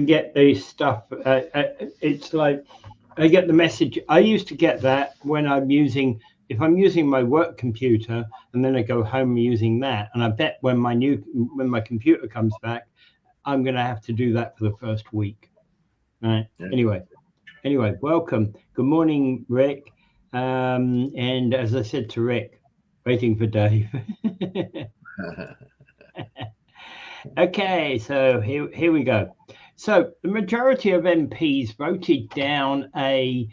get these stuff. It's like I get the message. I used to get that when if I'm using my work computer, and then I go home using that. And I bet when my computer comes back, I'm going to have to do that for the first week. Right. Yeah. Anyway, welcome. Good morning, Rick. And as I said to Rick, waiting for Dave. Okay, so here we go. So the majority of MPs voted down a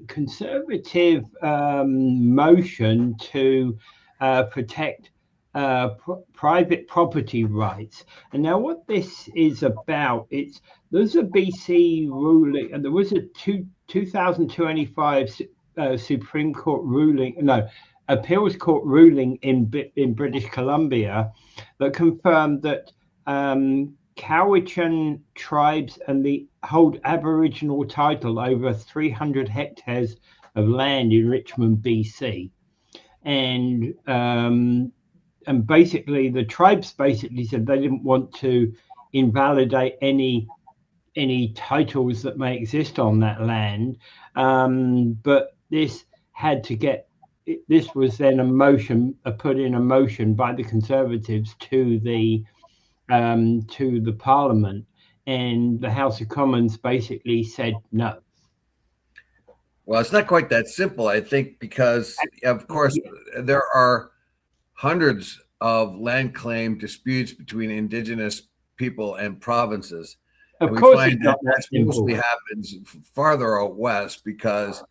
conservative motion to protect private property rights. And now what this is about, there's a BC ruling, and there was a 2025 Supreme Court ruling, no, appeals court ruling in British Columbia that confirmed that Cowichan tribes hold Aboriginal title over 300 hectares of land in Richmond, BC, and basically the tribes basically said they didn't want to invalidate any titles that may exist on that land, but this had to get. This was then put in a motion by the Conservatives to the Parliament, and the House of Commons basically said no. Well, it's not quite that simple, I think, because of course there are hundreds of land claim disputes between Indigenous people and provinces. Of and we course, find that mostly happens farther out west because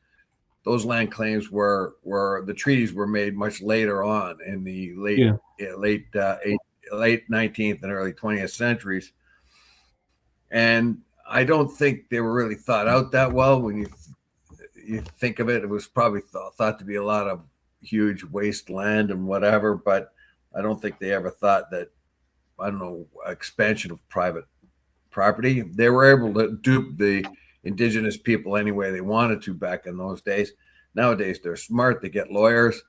those land claims were the treaties were made much later on in the late 19th and early 20th centuries, and I don't think they were really thought out that well. When you think of it, it was probably thought to be a lot of huge wasteland and whatever, but I don't think they ever thought that, I don't know, expansion of private property. They were able to dupe the Indigenous people any way they wanted to back in those days. Nowadays, they're smart. They get lawyers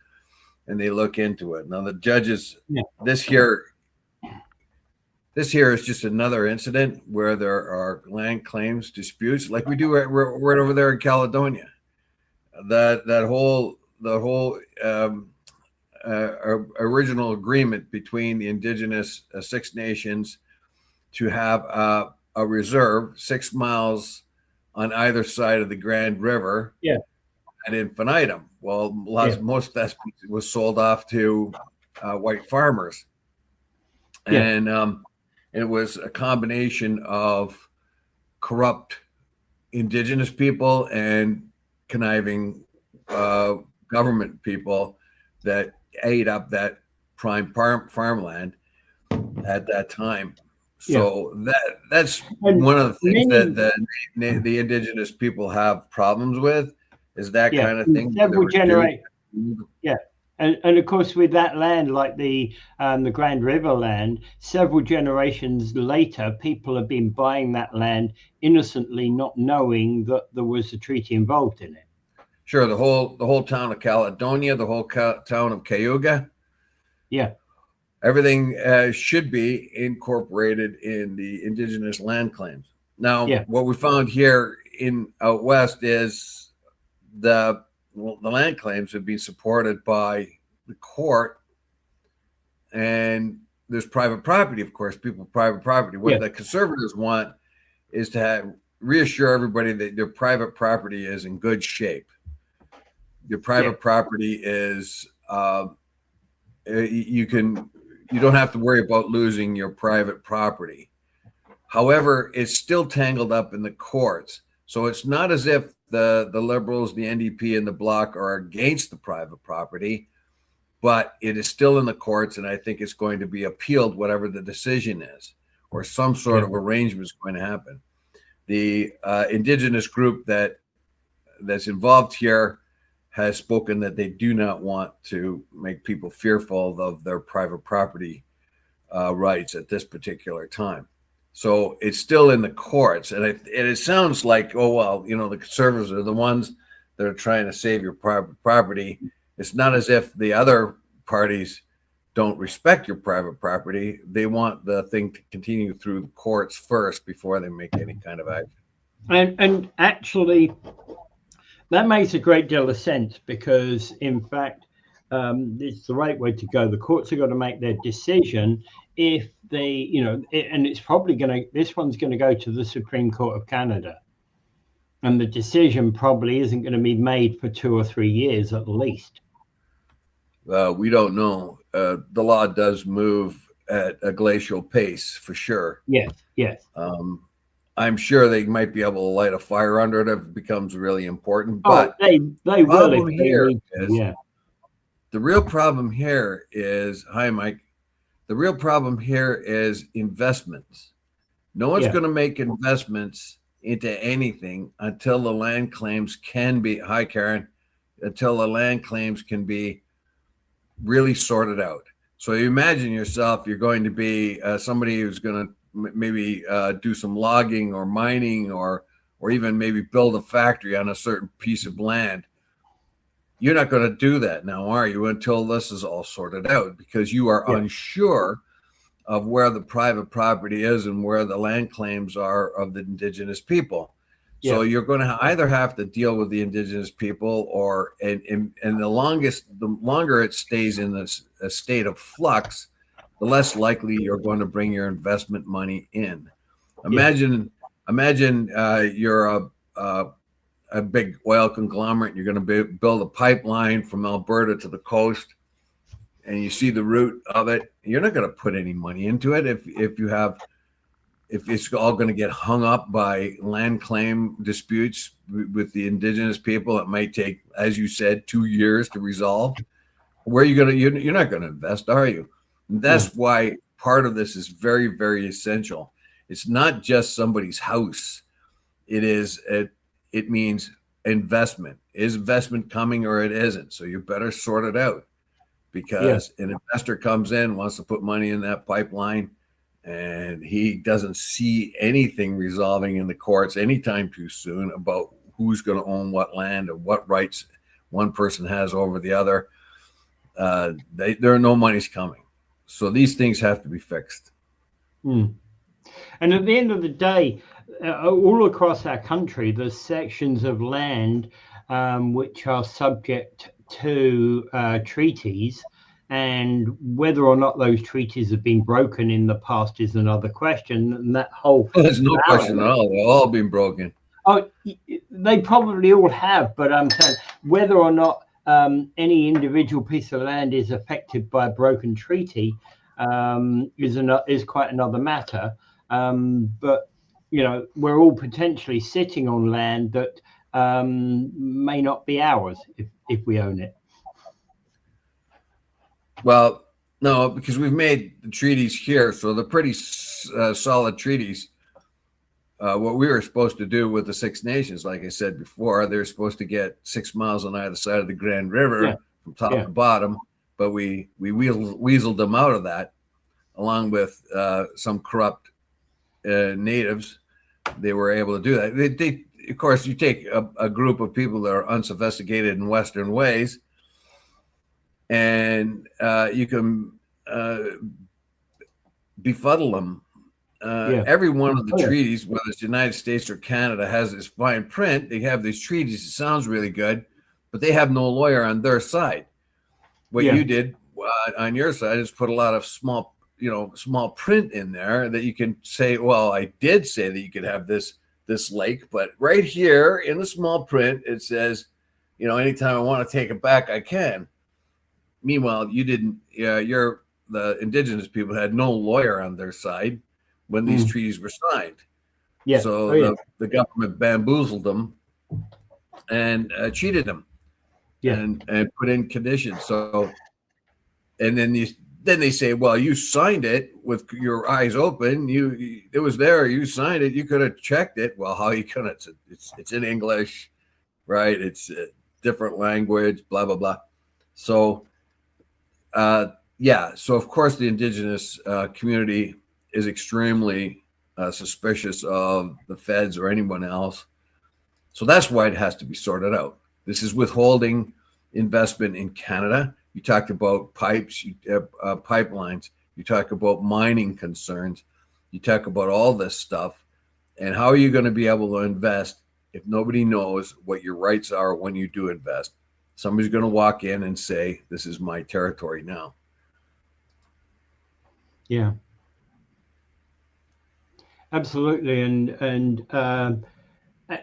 and they look into it. Now, the judges, this here is just another incident where there are land claims disputes, like we do right over there in Caledonia. The whole original agreement between the Indigenous Six Nations to have a reserve 6 miles on either side of the Grand River ad infinitum. Well, most of that was sold off to white farmers. And it was a combination of corrupt Indigenous people and conniving government people that ate up that prime farmland at that time. So that's one of the things that the Indigenous people have problems with, is that kind of thing. Several generations. And of course, with that land, like the Grand River land, several generations later, people have been buying that land innocently, not knowing that there was a treaty involved in it. Sure, the whole town of Caledonia, the whole town of Cayuga. Yeah. Everything should be incorporated in the Indigenous land claims. Now, what we found here out west is the land claims have been supported by the court, and there's private property, of course, private property. What the Conservatives want is to reassure everybody that their private property is in good shape. Your private property is, you don't have to worry about losing your private property. However, it's still tangled up in the courts. So it's not as if the Liberals, the NDP, and the Bloc are against the private property, but it is still in the courts, and I think it's going to be appealed, whatever the decision is, or some sort of arrangement is going to happen. The Indigenous group that's involved here has spoken that they do not want to make people fearful of their private property rights at this particular time. So it's still in the courts, and it sounds like, oh, well, the Conservatives are the ones that are trying to save your private property. It's not as if the other parties don't respect your private property, they want the thing to continue through the courts first before they make any kind of action. And actually, that makes a great deal of sense because, in fact, it's the right way to go. The courts are going to make their decision if they, and it's probably this one's going to go to the Supreme Court of Canada. And the decision probably isn't going to be made for 2 or 3 years at least. We don't know. The law does move at a glacial pace for sure. Yes, yes. I'm sure they might be able to light a fire under it if it becomes really important. But they will. The real problem here is, hi, Mike. The real problem here is investments. No one's going to make investments into anything until the land claims can be, hi, Karen, until the land claims can be really sorted out. So you imagine yourself, you're going to be somebody who's going to maybe do some logging or mining or even maybe build a factory on a certain piece of land. You're not going to do that now, are you, until this is all sorted out, because you are unsure of where the private property is and where the land claims are of the indigenous people. So you're going to either have to deal with the indigenous people, or and the longer it stays in this a state of flux, the less likely you're going to bring your investment money in. Imagine you're a big oil conglomerate. You're going to build a pipeline from Alberta to the coast, and you see the route of it. You're not going to put any money into it if it's all going to get hung up by land claim disputes with the indigenous people. It might take, as you said, 2 years to resolve. Where are you going to? You're not going to invest, are you? And that's why part of this is very, very essential. It's not just somebody's house. It means investment. Is investment coming or it isn't? So you better sort it out, because an investor comes in, wants to put money in that pipeline, and he doesn't see anything resolving in the courts anytime too soon about who's going to own what land and what rights one person has over the other. There are no monies coming. So these things have to be fixed. And at the end of the day, all across our country, there's sections of land which are subject to treaties, and whether or not those treaties have been broken in the past is another question. And that whole there's no question at all. They've all been broken. Oh, they probably all have, but I'm saying whether or not any individual piece of land is affected by a broken treaty is quite another matter. But we're all potentially sitting on land that may not be ours if we own it. Well, no, because we've made the treaties here, so they're pretty solid treaties. What we were supposed to do with the Six Nations, like I said before, they're supposed to get 6 miles on either side of the Grand River from top to bottom, but we weaseled them out of that, along with some corrupt natives. They were able to do that. They of course, you take a group of people that are unsophisticated in Western ways, and you can befuddle them. Every one of the treaties, whether it's the United States or Canada, has this fine print. They have these treaties. It sounds really good, but they have no lawyer on their side. What you did on your side is put a lot of small print in there that you can say, well, I did say that you could have this lake, but right here in the small print, it says, anytime I want to take it back, I can. Meanwhile, you didn't, the indigenous people had no lawyer on their side when these treaties were signed. So the government bamboozled them and cheated them and put in conditions. So, and then they say, well, you signed it with your eyes open. It was there. You signed it. You could have checked it. Well, how you gonna? It's in English, right? It's a different language. Blah blah blah. So, So of course, the indigenous community is extremely suspicious of the feds or anyone else. So that's why it has to be sorted out. This is withholding investment in Canada. You talk about pipes, pipelines. You talk about mining concerns. You talk about all this stuff. And how are you going to be able to invest if nobody knows what your rights are when you do invest? Somebody's going to walk in and say, this is my territory now. Yeah. Absolutely. And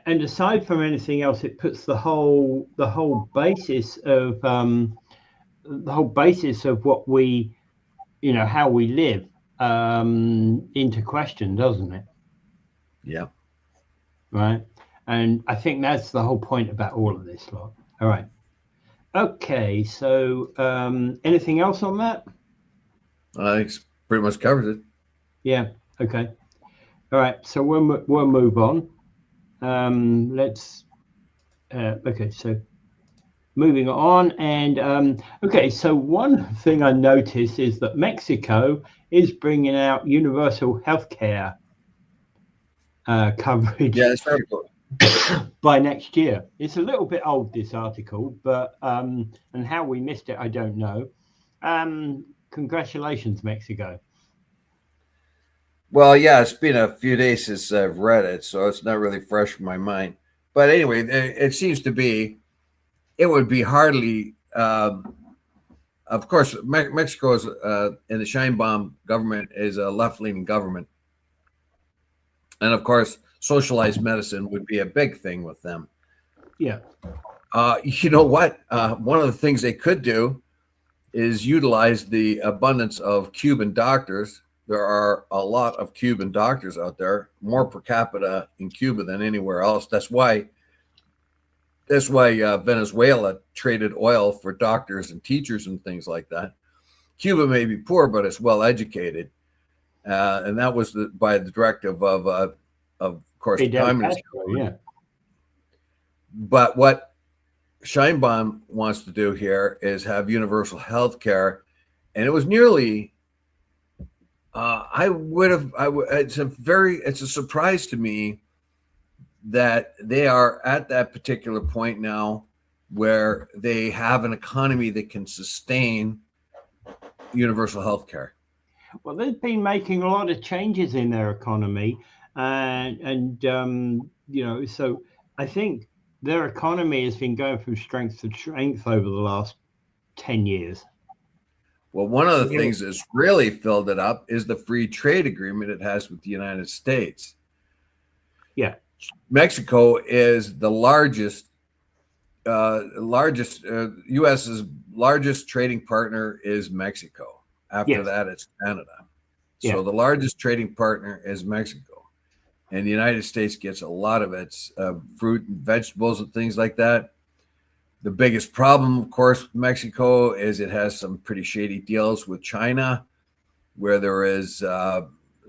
aside from anything else, it puts the whole basis of what we, how we live into question, doesn't it? Yeah. Right. And I think that's the whole point about all of this lot. All right. Okay. So anything else on that? I think it's pretty much covers it. Yeah. Okay. All right. So we'll move on. Let's. Okay. So moving on, and okay. So one thing I noticed is that Mexico is bringing out universal healthcare coverage. Yeah, it's very cool. By next year. It's a little bit old, this article, but and how we missed it, I don't know. Congratulations, Mexico. Well, yeah, it's been a few days since I've read it, so it's not really fresh in my mind. But anyway, it seems to be, it would be hardly, of course, Mexico is, and the Sheinbaum government is a left-leaning government. And of course, socialized medicine would be a big thing with them. Yeah. You know what? One of the things they could do is utilize the abundance of Cuban doctors. There are a lot of Cuban doctors out there, more per capita in Cuba than anywhere else. That's why Venezuela traded oil for doctors and teachers and things like that. Cuba may be poor, but it's well educated, and that was by the directive of course, the communist. Yeah. But what Sheinbaum wants to do here is have universal health care, and it was nearly. It's a surprise to me that they are at that particular point now where they have an economy that can sustain universal health care. Well, they've been making a lot of changes in their economy, and so I think their economy has been going from strength to strength over the last 10 years. Well, one of the things that's really filled it up is the free trade agreement it has with the United States. Yeah. Mexico is the largest U.S.'s largest trading partner is Mexico. After that, it's Canada. So the largest trading partner is Mexico. And the United States gets a lot of its fruit and vegetables and things like that. The biggest problem, of course, with Mexico is it has some pretty shady deals with China, where there is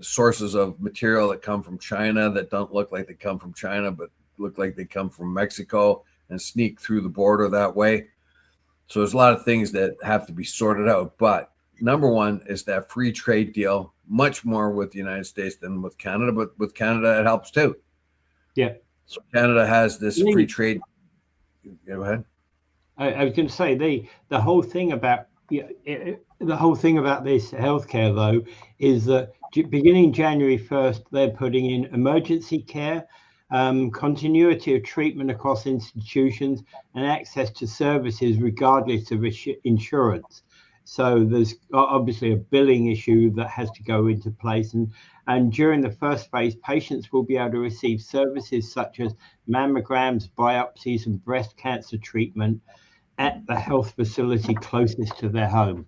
sources of material that come from China that don't look like they come from China, but look like they come from Mexico and sneak through the border that way. So there's a lot of things that have to be sorted out. But number one is that free trade deal, much more with the United States than with Canada, but with Canada, it helps too. Yeah. So Canada has this free trade. Go ahead. I was going to say the whole thing about this healthcare though is that beginning January 1st, they're putting in emergency care, continuity of treatment across institutions, and access to services regardless of insurance. So there's obviously a billing issue that has to go into place, and during the first phase, patients will be able to receive services such as mammograms, biopsies, and breast cancer treatment at the health facility closest to their home.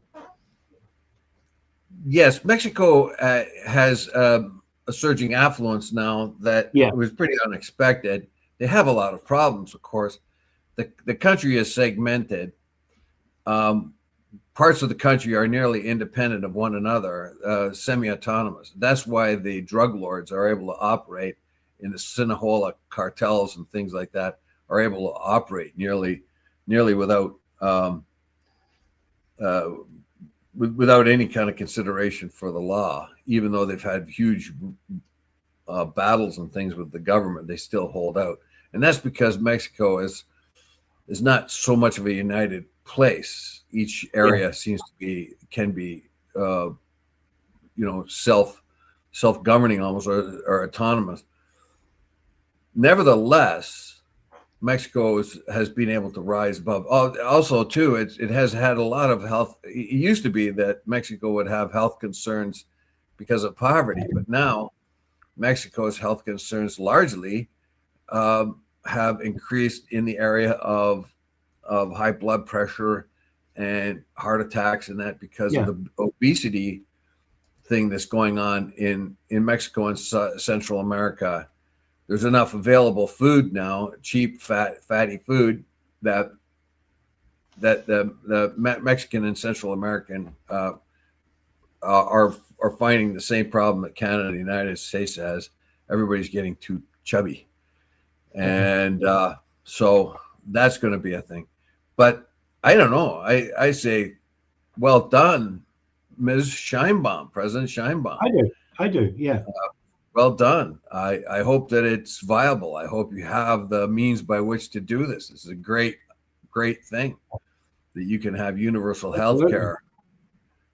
Yes, Mexico has a surging affluence now that was pretty unexpected. They have a lot of problems, of course. The country is segmented. Parts of the country are nearly independent of one another, semi-autonomous. That's why the drug lords are able to operate in the Sinaloa cartels and things like that, are able to operate nearly without without any kind of consideration for the law. Even though they've had huge battles and things with the government, they still hold out, and that's because Mexico is not so much of a united place. Each area seems to be can be self-governing almost, or autonomous. Nevertheless, Mexico has been able to rise above. Also, too, it has had a lot of health. It used to be that Mexico would have health concerns because of poverty, but now Mexico's health concerns largely have increased in the area of high blood pressure and heart attacks, and that because of the obesity thing that's going on in Mexico and Central America. There's enough available food now, cheap, fatty food, that the Mexican and Central American are finding the same problem that Canada and the United States has. Everybody's getting too chubby, and so that's going to be a thing. But I don't know. I say, well done, Ms. Sheinbaum, President Sheinbaum. I do, yeah. Well done. I hope that it's viable. I hope you have the means by which to do this. This is a great thing that you can have universal health care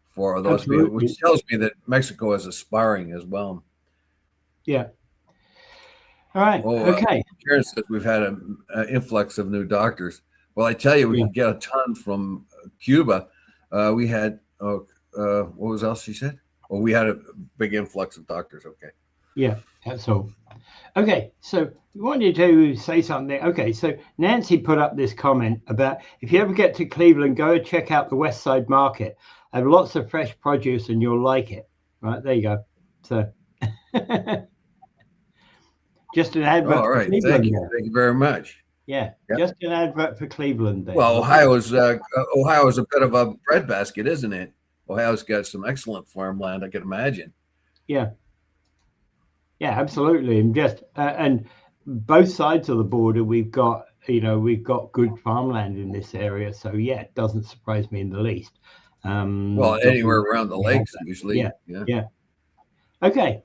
for those people, which tells me that Mexico is aspiring as well. Yeah. All right. Okay. Karen says we've had an influx of new doctors. Well, I tell you, we can get a ton from Cuba. We had, what was else she said? Well, we had a big influx of doctors. Okay. Yeah, that's all. Okay, so we wanted to say something. Okay, so Nancy put up this comment about if you ever get to Cleveland, go and check out the West Side Market. I have lots of fresh produce and you'll like it. Right, there you go. So just an advert. All right, thank you. Thank you very much. Yeah, just an advert for Cleveland there. Well, Ohio's a bit of a breadbasket, isn't it? Ohio's got some excellent farmland, I can imagine. Yeah. Yeah, absolutely. And just and both sides of the border, we've got good farmland in this area. So yeah, it doesn't surprise me in the least. Well, anywhere around the lakes, usually. Yeah. Okay.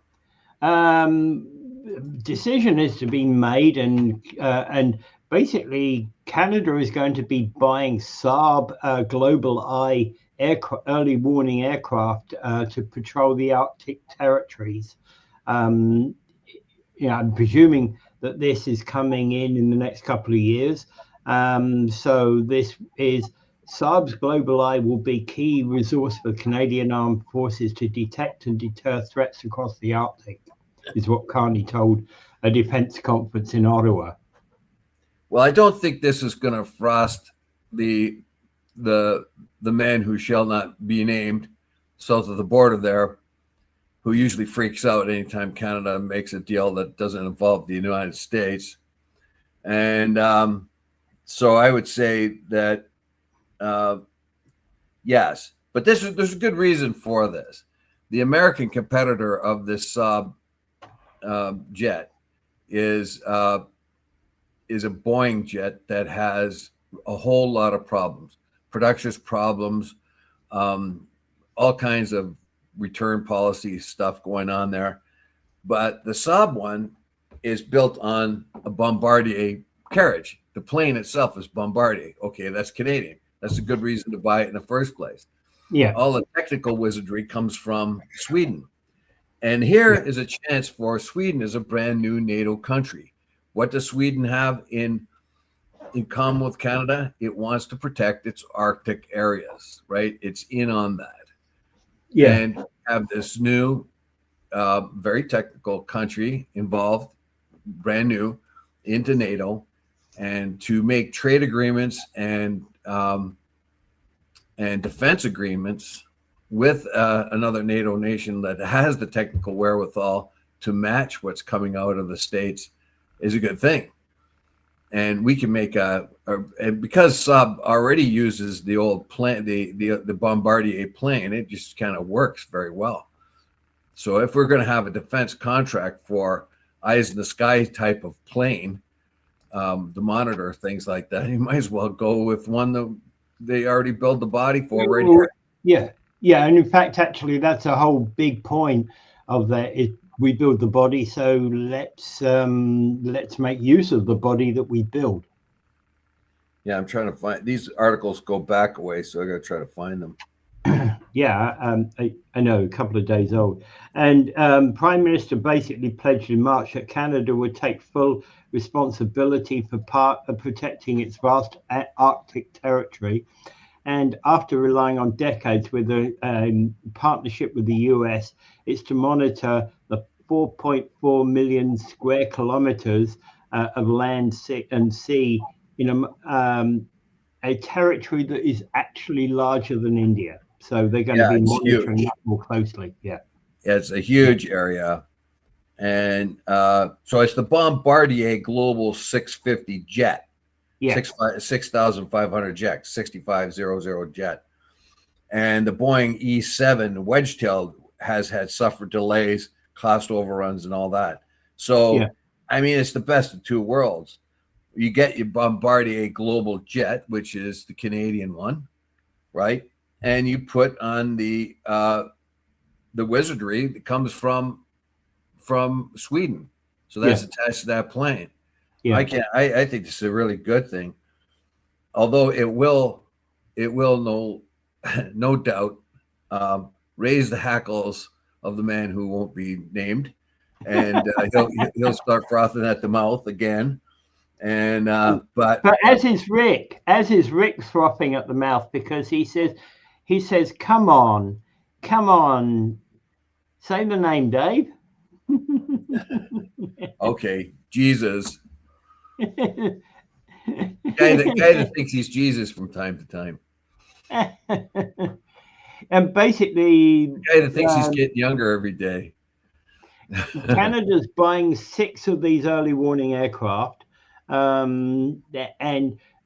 Decision is to be made, and basically Canada is going to be buying Saab GlobalEye early warning aircraft to patrol the Arctic territories. I'm presuming that this is coming in the next couple of years. So this is Saab's GlobalEye will be key resource for Canadian Armed Forces to detect and deter threats across the Arctic, is what Carney told a defense conference in Ottawa. Well, I don't think this is going to frost the man who shall not be named south of the border there, who usually freaks out anytime Canada makes a deal that doesn't involve the United States. And so I would say that, yes, but there's a good reason for this. The American competitor of this Saab jet is a Boeing jet that has a whole lot of problems, production problems, all kinds of return policy stuff going on there. But the Saab one is built on a Bombardier carriage. The plane itself is Bombardier. Okay, that's Canadian. That's a good reason to buy it in the first place. Yeah. All the technical wizardry comes from Sweden. And here is a chance for Sweden as a brand new NATO country. What does Sweden have in common with Canada? It wants to protect its Arctic areas, right? It's in on that. Yeah. And have this new, very technical country involved, brand new, into NATO, and to make trade agreements and defense agreements with another NATO nation that has the technical wherewithal to match what's coming out of the States is a good thing. And we can make and because Saab already uses the old plane, the Bombardier plane, it just kind of works very well. So if we're going to have a defense contract for eyes in the sky type of plane, to monitor things like that, you might as well go with one that they already built the body for right here. Yeah, and in fact, actually, that's a whole big point of that. We build the body, so let's make use of the body that we build. Yeah, I'm trying to find these articles go back away, so I got to try to find them. Yeah, I know, a couple of days old. And Prime Minister basically pledged in March that Canada would take full responsibility for protecting its vast Arctic territory. And after relying on decades with a partnership with the US, it's to monitor the 4.4 million square kilometers of land and sea in a territory that is actually larger than India. So they're going to Yeah, be it's monitoring huge. that more closely. Yeah. It's a huge area. And so it's the Bombardier Global 650 jet, Yeah. 6,500 jet, 6500 jet. And the Boeing E7 Wedgetail has had suffered delays, cost overruns, and all that. So, Yeah. I mean, it's the best of two worlds. You get your Bombardier Global jet, which is the Canadian one, right? And you put on the wizardry that comes from Sweden. So that's attached to that plane. Yeah. I think this is a really good thing. Although it will no doubt raise the hackles of the man who won't be named, and he'll start frothing at the mouth again. And but as is Rick frothing at the mouth, because he says, come on, say the name, Dave. Okay, Jesus. Guy that thinks he's Jesus from time to time. And basically, the guy that thinks he's getting younger every day. Canada's buying 6 of these early warning aircraft, and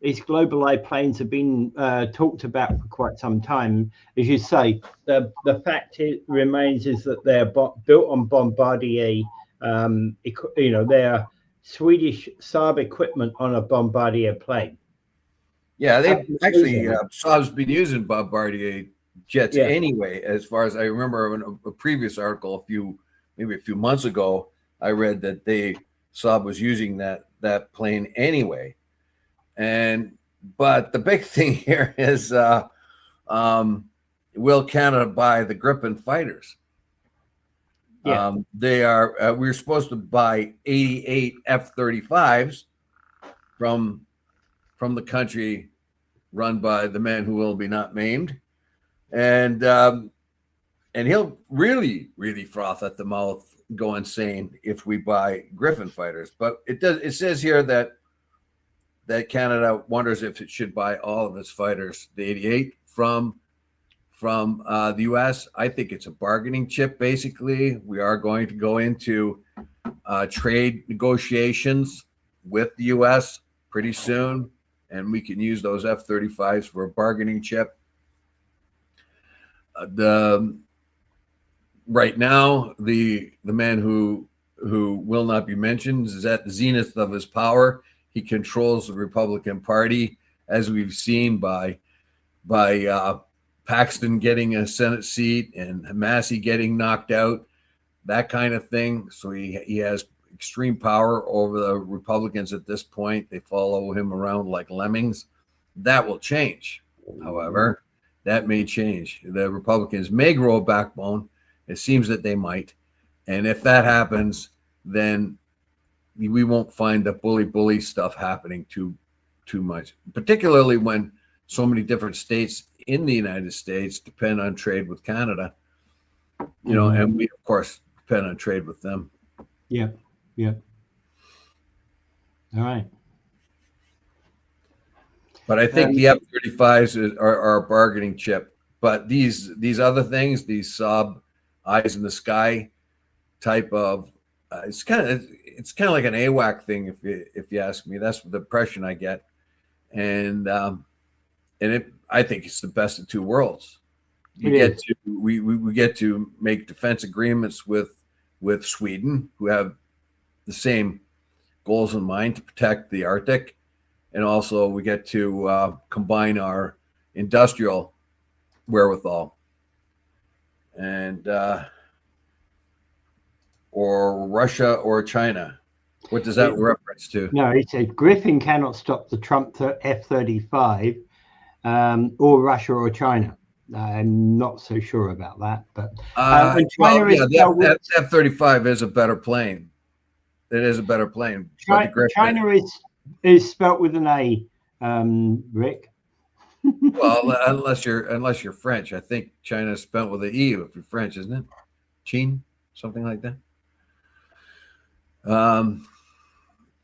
these GlobalEye planes have been talked about for quite some time. As you say, the fact remains is that they're built on Bombardier. They're Swedish Saab equipment on a Bombardier plane. Yeah, they actually Saab's been using Bombardier jets anyway. As far as I remember, in a previous article, maybe a few months ago, I read that Saab was using that plane anyway. But the big thing here is, will Canada buy the Gripen fighters? Yeah. We're supposed to buy 88 F-35s from the country run by the man who will be not named, and he'll really, really froth at the mouth, go insane if we buy Gripen fighters. But it says here that Canada wonders if it should buy all of its fighters, the 88, from the U.S. I think it's a bargaining chip. Basically, we are going to go into trade negotiations with the U.S. pretty soon, and we can use those F-35s for a bargaining chip. Right now, the man who will not be mentioned is at the zenith of his power. He controls the Republican Party, as we've seen by Paxton getting a Senate seat and Massey getting knocked out, that kind of thing. So he has extreme power over the Republicans at this point. They follow him around like lemmings. That will change, however. That may change. The Republicans may grow a backbone. It seems that they might. And if that happens, then we won't find the bully stuff happening too much, particularly when so many different states in the United States depend on trade with Canada, and we, of course, depend on trade with them. Yeah. Yeah. All right. But I think the F-35s are a bargaining chip. But these other things, these Saab eyes in the sky type of, it's kind of like an AWAC thing, if you ask me. That's the impression I get, and I think it's the best of two worlds. We get to make defense agreements with Sweden, who have the same goals in mind to protect the Arctic, and also we get to combine our industrial wherewithal, and or Russia or China. What does that reference to? No, it said Griffin cannot stop the Trump F-35 or Russia or China. I'm not so sure about that, but the F-35 is a better plane. It is a better plane. China is spelt with an A, Rick. Well, unless you're French, I think China is spelled with an E if you're French, isn't it? Chin, something like that.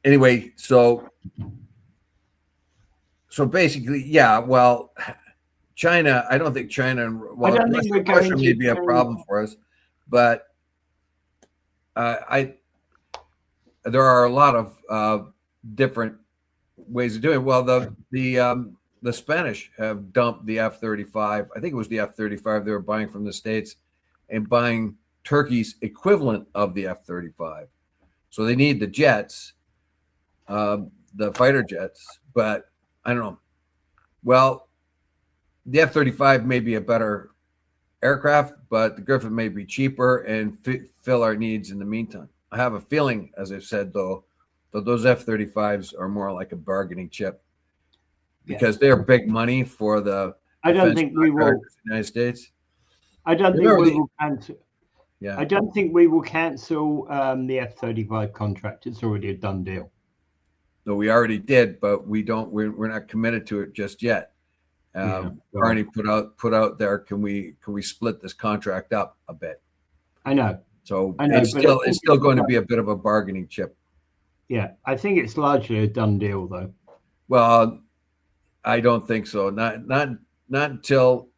Anyway, so basically, yeah. Well, China, I don't think China. Well, Russia may be a problem for us, but there are a lot of different ways of doing it. Well, the Spanish have dumped the F-35. I think it was the F-35 they were buying from the States and buying Turkey's equivalent of the F-35. So they need the jets, the fighter jets, but I don't know. Well, the F-35 may be a better aircraft, but the Griffin may be cheaper and fill our needs in the meantime. I have a feeling, as I've said, though, that those F-35s are more like a bargaining chip because they're big money for the United States. I don't think we will cancel. Yeah. I don't think we will cancel the F-35 contract. It's already a done deal. No, we already did, but we're not committed to it just yet. Carney put out there, can we split this contract up a bit? I know. So it's still going to be a bit of a bargaining chip. Yeah, I think it's largely a done deal, though. Well, I don't think so. Not until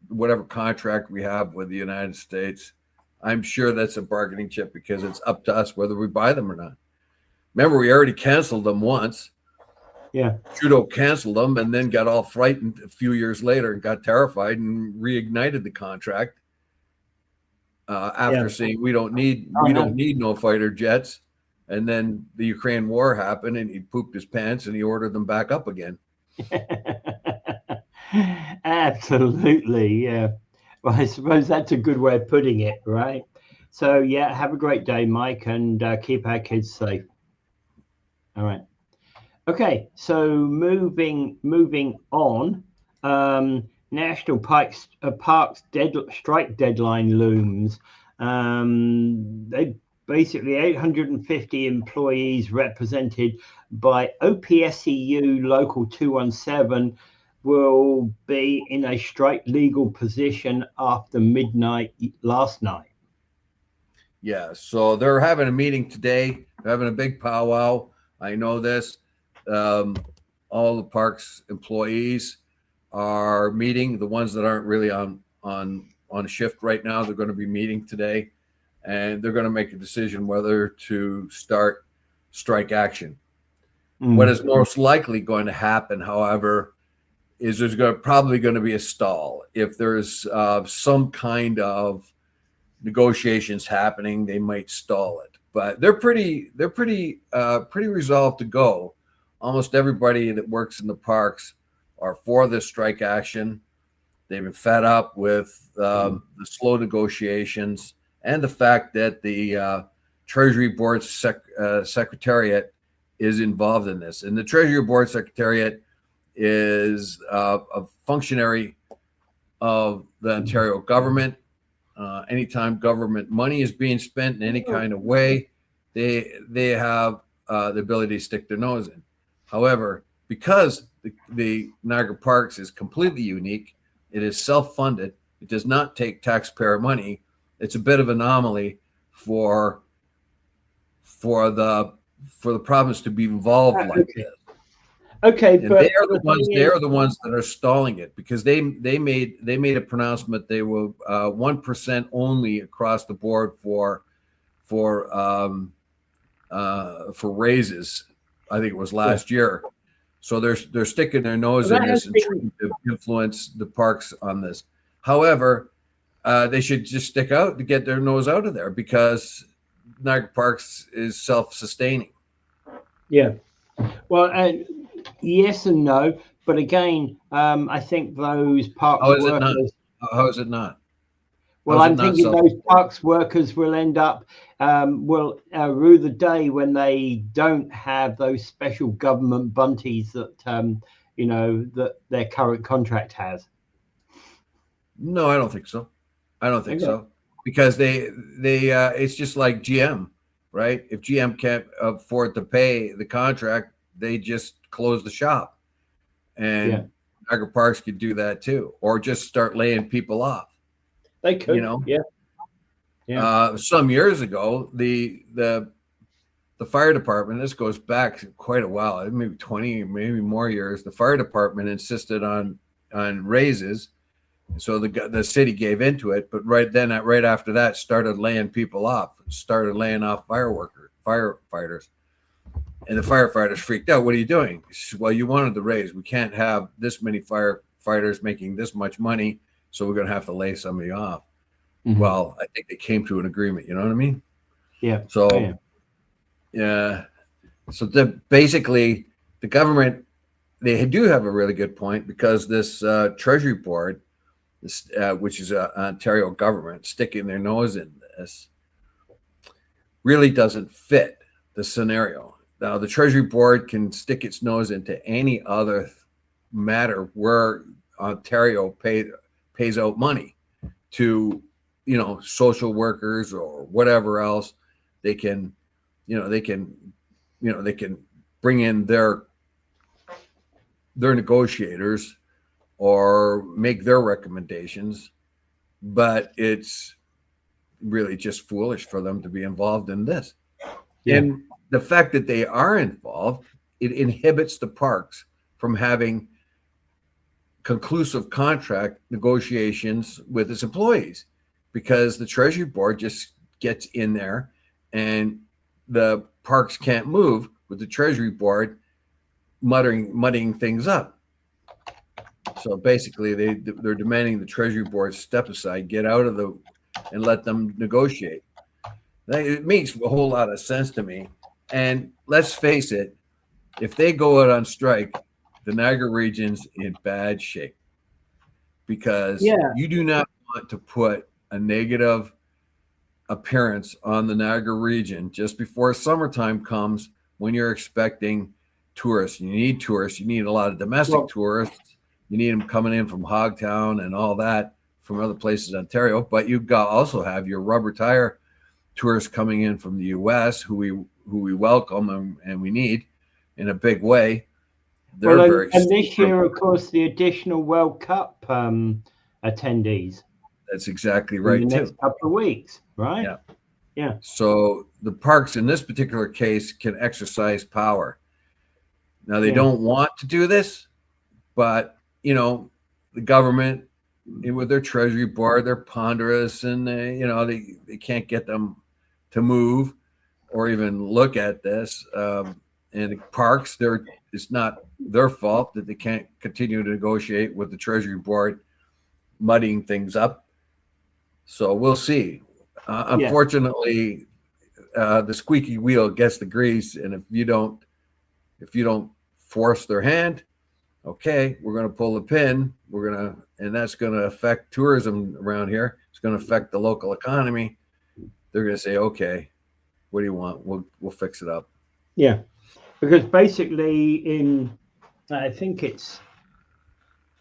whatever contract we have with the United States. I'm sure that's a bargaining chip because it's up to us whether we buy them or not. Remember, we already canceled them once. Yeah. Trudeau canceled them and then got all frightened a few years later and got terrified and reignited the contract after saying we don't need no fighter jets. And then the Ukraine war happened and he pooped his pants and he ordered them back up again. Absolutely, yeah. Well, I suppose that's a good way of putting it, right? So, yeah, have a great day, Mike, and keep our kids safe. All right. Okay, so moving on, National Parks strike deadline looms. They basically 850 employees represented by OPSEU Local 217 will be in a strike legal position after midnight last night. Yeah, so they're having a meeting today. They're having a big powwow. I know this. All the parks employees are meeting. The ones that aren't really on shift right now, they're going to be meeting today, and they're going to make a decision whether to start strike action. What is most likely going to happen, however, is there's probably going to be a stall. If there's some kind of negotiations happening, they might stall it. But they're pretty resolved to go. Almost everybody that works in the parks are for this strike action. They've been fed up with the slow negotiations and the fact that the Treasury Board Secretariat is involved in this. And the Treasury Board Secretariat is a functionary of the Ontario government. Anytime government money is being spent in any kind of way, they have the ability to stick their nose in. However, because the Niagara Parks is completely unique, it is self-funded, it does not take taxpayer money, it's a bit of an anomaly for the province to be involved like this. Okay, and but they are the ones that are stalling it because they made a pronouncement they will 1% only across the board for raises. I think it was last year. So they're sticking their nose in this and trying to influence the parks on this. However, they should just stick out to get their nose out of there because Niagara Parks is self-sustaining. Yeah. Well, yes and no, but again, I think those park workers. How is it not? Well, I'm thinking those parks workers will end up will rue the day when they don't have those special government bunties that you know that their current contract has. No, I don't think so. I don't think so, because they it's just like GM, right? If GM can't afford to pay the contract, they just close the shop, and Niagara Parks could do that too, or just start laying people off. They could, you know. Yeah. Some years ago, the fire department, this goes back quite a while, maybe 20, maybe more years, the fire department insisted on raises. So the city gave into it, but right after that, started laying people off, started laying off firefighters. And the firefighters freaked out. What are you doing? Said, well, you wanted the raise. We can't have this many firefighters making this much money, so we're going to have to lay somebody off. Mm-hmm. Well, I think they came to an agreement. You know what I mean? Yeah. So, yeah. So basically, the government, they do have a really good point, because this Treasury Board, this, which is Ontario government, sticking their nose in this, really doesn't fit the scenario. Now, the Treasury Board can stick its nose into any other matter where Ontario pays out money to, social workers or whatever else. They can bring in their negotiators or make their recommendations, but it's really just foolish for them to be involved in this. Yeah. And the fact that they are involved, it inhibits the parks from having conclusive contract negotiations with its employees, because the Treasury Board just gets in there, and the parks can't move with the Treasury Board muddying things up. So basically, they're demanding the Treasury Board step aside, get out of and let them negotiate. It makes a whole lot of sense to me. And let's face it, if they go out on strike, the Niagara region's in bad shape, because you do not want to put a negative appearance on the Niagara region just before summertime comes, when you're expecting tourists. You need tourists. You need a lot of domestic tourists. You need them coming in from Hogtown and all that from other places in Ontario. But you also have your rubber tire tourists coming in from the U.S. who we welcome and we need in a big way. And this year, of course, the additional World Cup attendees. That's exactly right. In the next couple of weeks, right? Yeah. So the parks in this particular case can exercise power. Now they don't want to do this, but the government, with their Treasury Board, they're ponderous, and they can't get them to move or even look at this. And the parks, it's not their fault that they can't continue to negotiate with the Treasury Board, muddying things up. So we'll see. Unfortunately, the squeaky wheel gets the grease, and if you don't force their hand, okay, we're going to pull the pin. And that's going to affect tourism around here. It's going to affect the local economy. They're going to say, okay, what do you want? We'll fix it up. Yeah, because basically I think it's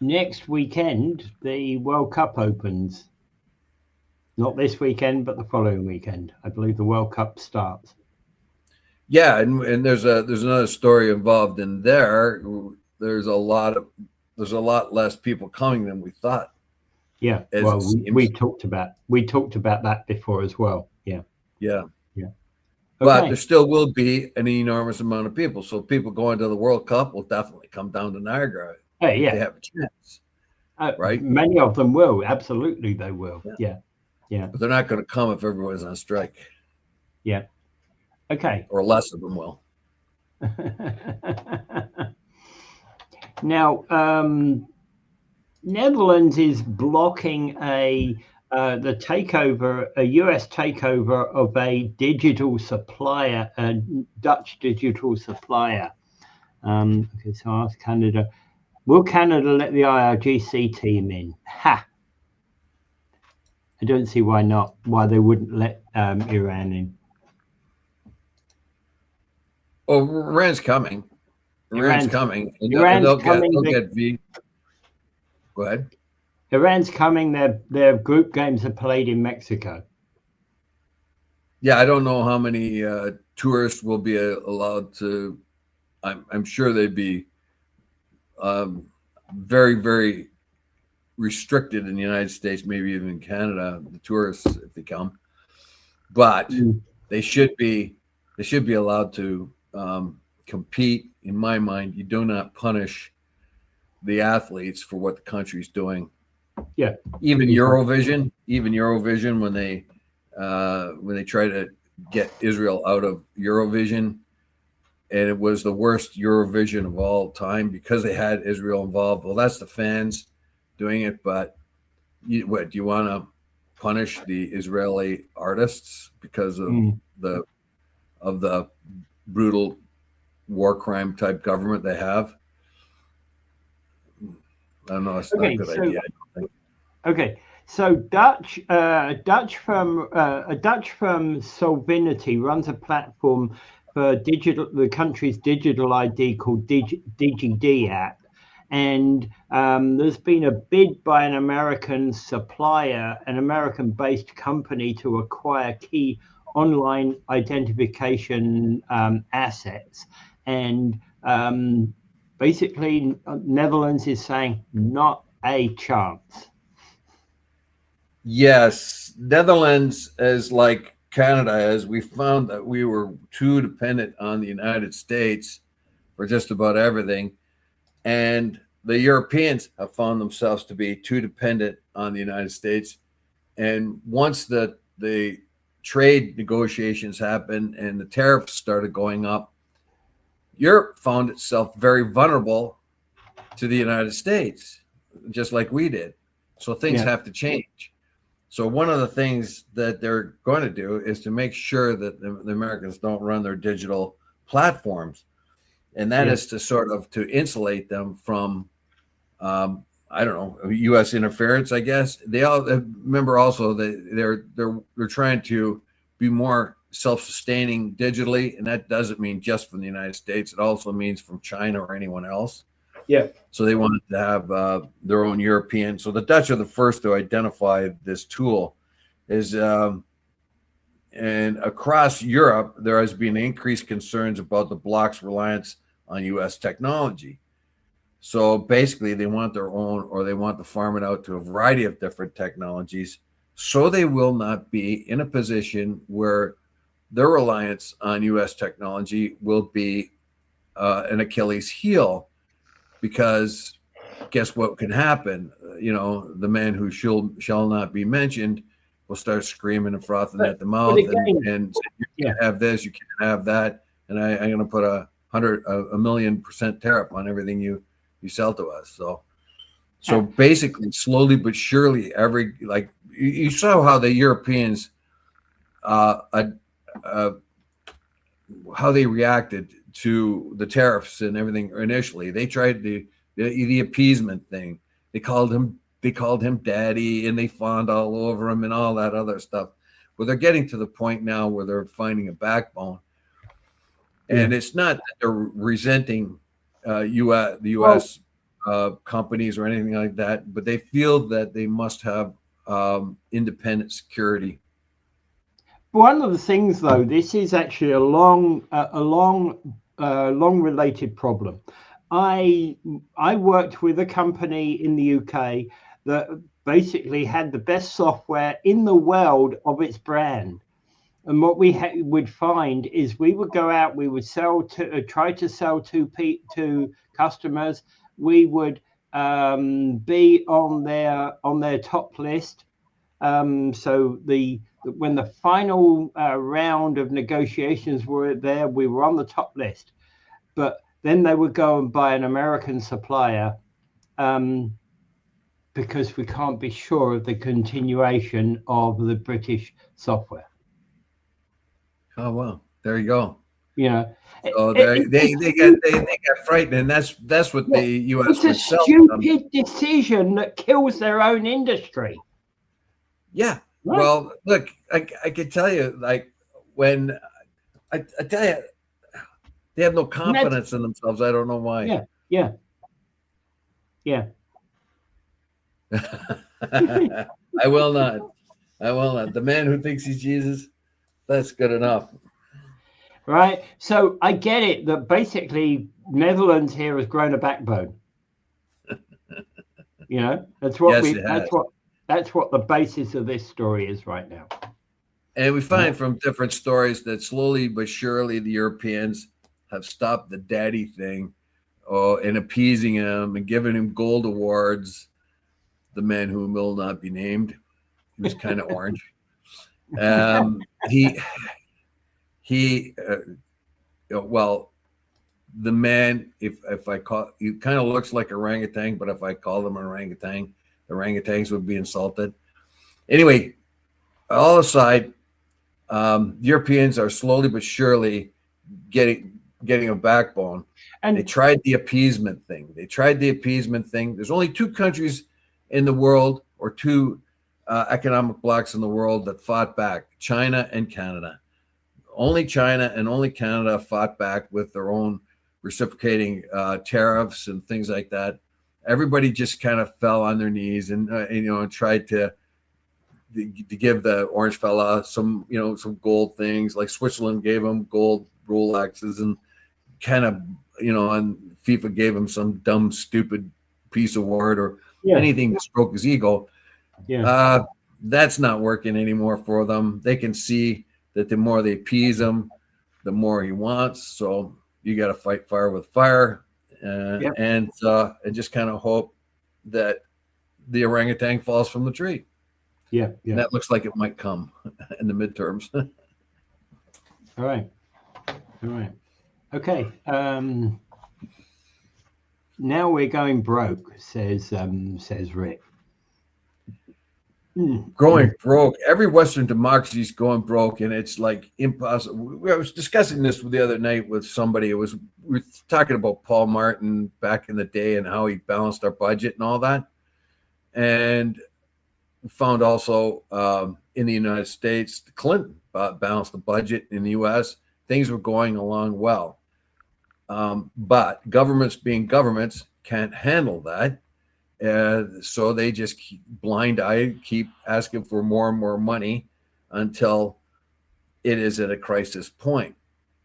next weekend, the World Cup opens. Not this weekend, but the following weekend. I believe the World Cup starts. Yeah, and there's another story involved in there. There's a lot less people coming than we thought. Yeah, well, we talked about that before as well. Yeah. Okay. But there still will be an enormous amount of people. So people going to the World Cup will definitely come down to Niagara if they have a chance. Right? Many of them will. Absolutely, they will. Yeah. But they're not going to come if everyone's on strike. Yeah. Okay. Or less of them will. Now, Netherlands is blocking a US takeover of a digital supplier, a Dutch digital supplier. Okay, so I asked Canada, will Canada let the IRGC team in? Ha! I don't see why not. Why they wouldn't let Iran in. Oh, Iran's coming. Iran's coming. Iran's coming. They'll get V. Go ahead. Iran's coming. Their group games are played in Mexico. Yeah, I don't know how many tourists will be allowed to. I'm sure they'd be very, very restricted in the United States, maybe even in Canada, the tourists if they come. But they should be allowed to compete. In my mind, you do not punish the athletes for what the country's doing. Yeah. Even Eurovision when they try to get Israel out of Eurovision, and it was the worst Eurovision of all time because they had Israel involved. Well, that's the fans doing it, but do you want to punish the Israeli artists because of the brutal war crime type government they have? I don't know. It's not a good idea. Okay, so Dutch firm Solvinity runs a platform for the country's digital ID called DigiD app, and there's been a bid by an American supplier, an American-based company, to acquire key online identification assets, and basically Netherlands is saying not a chance. Yes, Netherlands is like Canada, as we found that we were too dependent on the United States for just about everything. And the Europeans have found themselves to be too dependent on the United States. And once the trade negotiations happened and the tariffs started going up, Europe found itself very vulnerable to the United States, just like we did. So things have to change. So one of the things that they're going to do is to make sure that the Americans don't run their digital platforms. And that is to sort of to insulate them from, I don't know, U.S. interference, I guess. They all remember also that they're trying to be more self-sustaining digitally. And that doesn't mean just from the United States. It also means from China or anyone else. Yeah. So they wanted to have their own European. So the Dutch are the first to identify this tool. And across Europe, there has been increased concerns about the bloc's reliance on U.S. technology. So basically, they want their own, or they want to farm it out to a variety of different technologies, so they will not be in a position where their reliance on U.S. technology will be an Achilles heel. Because guess what can happen? The man who shall not be mentioned will start screaming and frothing at the mouth and say, you can't have this, you can't have that, and I'm going to put a 1,000,000% tariff on everything you sell to us. So basically, slowly but surely, you saw how the Europeans, how they reacted to the tariffs and everything initially. They tried the appeasement thing. They called him daddy, and they fawned all over him and all that other stuff. Well, they're getting to the point now where they're finding a backbone. And it's not that they're resenting the U.S. Companies or anything like that, but they feel that they must have independent security. One of the things, though, this is actually a long related problem. I worked with a company in the UK that basically had the best software in the world of its brand. And what we would find is we would go out, we would try to sell to customers. We would be on their top list. So when the final round of negotiations were there, we were on the top list. But then they would go and buy an American supplier because we can't be sure of the continuation of the British software. Oh, well, there you go. So they got frightened, and that's what the U.S. It's a stupid decision that kills their own industry. Yeah, Right? Well, look, I can tell you, like, when I tell you, they have no And that's confidence in themselves. I don't know why. yeah, yeah, yeah. I will not. I will not. The man who thinks he's Jesus, that's good enough. Right. So I get it that basically Netherlands here has grown a backbone. You know, that's what Yes, we it has. that's what the basis of this story is right now. And we Right? find from different stories that slowly but surely the Europeans have stopped the daddy thing, and appeasing him and giving him gold awards. The man who will not be named, he was kind of orange. He well, the man, if I call, he kind of looks like orangutan, but if I call them orangutan, the orangutans would be insulted. Anyway, all aside, Europeans are slowly but surely getting a backbone. They And tried the appeasement thing. There's only two countries in the world, or two economic blocks in the world, that fought back: China and Canada. Only China and only Canada fought back with their own reciprocating tariffs and things like that. Everybody just kind of fell on their knees and tried to give the orange fella some gold things. Like Switzerland gave him gold Rolexes, and kind of and FIFA gave him some dumb stupid piece of word or yeah, anything to stroke his ego. yeah, That's not working anymore for them. They can see that the more they appease him, the more he wants. So you got to fight fire with fire, yeah, and just kind of hope that the orangutan falls from the tree. yeah, And yeah. that looks like it might come in the midterms. All right. All right. Okay. Now we're going broke, says Rick. Going broke. Every Western democracy is going broke, and it's like impossible. I was discussing this the other night with somebody. We were talking about Paul Martin back in the day and how he balanced our budget and all that. And we found also in the United States, Clinton balanced the budget in the U.S. Things were going along well, but governments, being governments, can't handle that. So they just keep asking for more and more money until it is at a crisis point.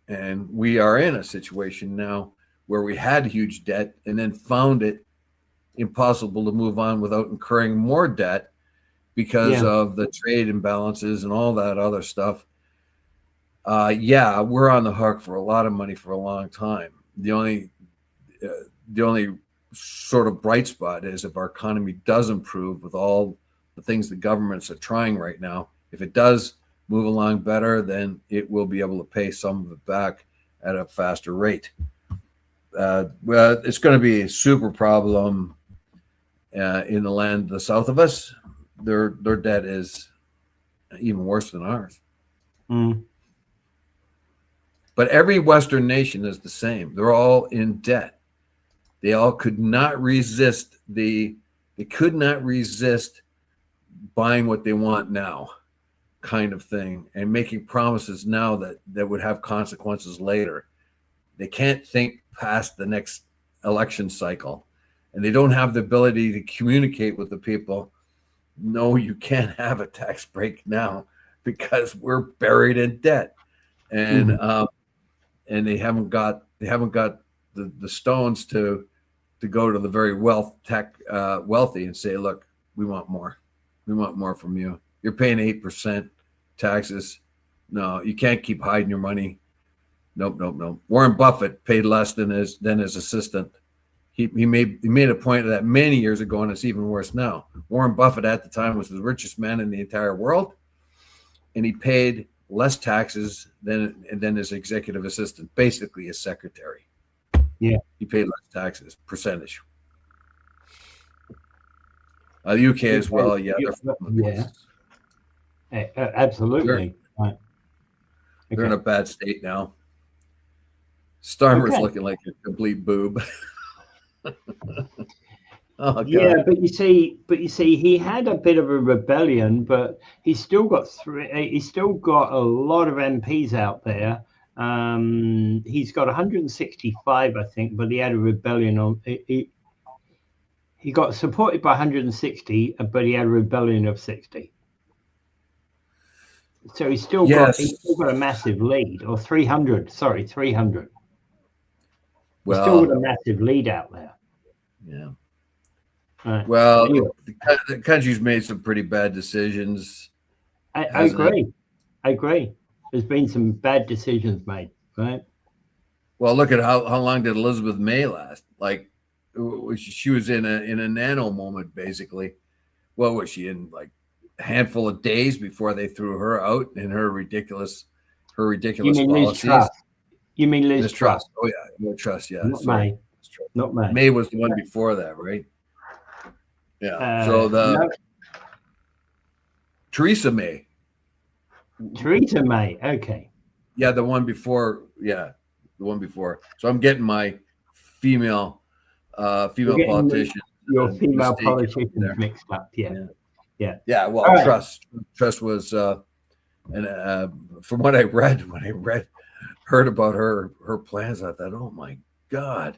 And we are in a situation now where we had huge debt and then found it impossible to move on without incurring more debt because Yeah. of the trade imbalances and all that other stuff. Yeah, we're on the hook for a lot of money for a long time. The only sort of bright spot is if our economy does improve with all the things the governments are trying right now. If it does move along better, then it will be able to pay some of it back at a faster rate. Well, it's going to be a super problem in the land the south of us. Their debt is even worse than ours. But every Western nation is the same. They're all in debt. They all could not resist they could not resist buying what they want now, kind of thing, and making promises now that would have consequences later. They can't think past the next election cycle, and they don't have the ability to communicate with the people. No, you can't have a tax break now because we're buried in debt, and they haven't got the stones to go to the very wealthy and say, look, we want more from you. You're paying 8% taxes. No, you can't keep hiding your money. Nope. Warren Buffett paid less than his assistant. He made a point of that many years ago, and it's even worse now. Warren Buffett at the time was the richest man in the entire world, and he paid less taxes than his executive assistant, basically his secretary. Yeah. He paid less taxes, percentage. The UK as well, yeah. Yeah. Absolutely. They're in a bad state now. Starmer's Okay. looking like a complete boob. Oh Yeah, God. but you see, he had a bit of a rebellion, but he's still got three. He's still got a lot of MPs out there. He's got 165, I think, but he had a rebellion on. He got supported by 160, but he had a rebellion of 60. So he's still got a massive lead, or 300. Sorry, 300. He's still got Well, a massive lead out there. yeah. Anyway, The country's made some pretty bad decisions, I hasn't it? agree. I agree. There's been some bad decisions made, right? Well, look at how long did Elizabeth May last? Like, she was in a nano moment, basically. What was she in, like a handful of days before they threw her out in her ridiculous You mean Liz policies? Truss? You mean Liz Liz Truss? Truss. Oh yeah, no Truss. Yeah, Not sorry. May. Not May. May was the one before that, right? Yeah. So No, Theresa May. Theresa May. Okay. Yeah, the one before. Yeah, the one before. So I'm getting my female You're getting politicians. your female mistaken politicians there. mixed up. Yeah. Yeah. Yeah. Well, All right. Truss was, and from what I read, heard about her plans, I thought, oh my God,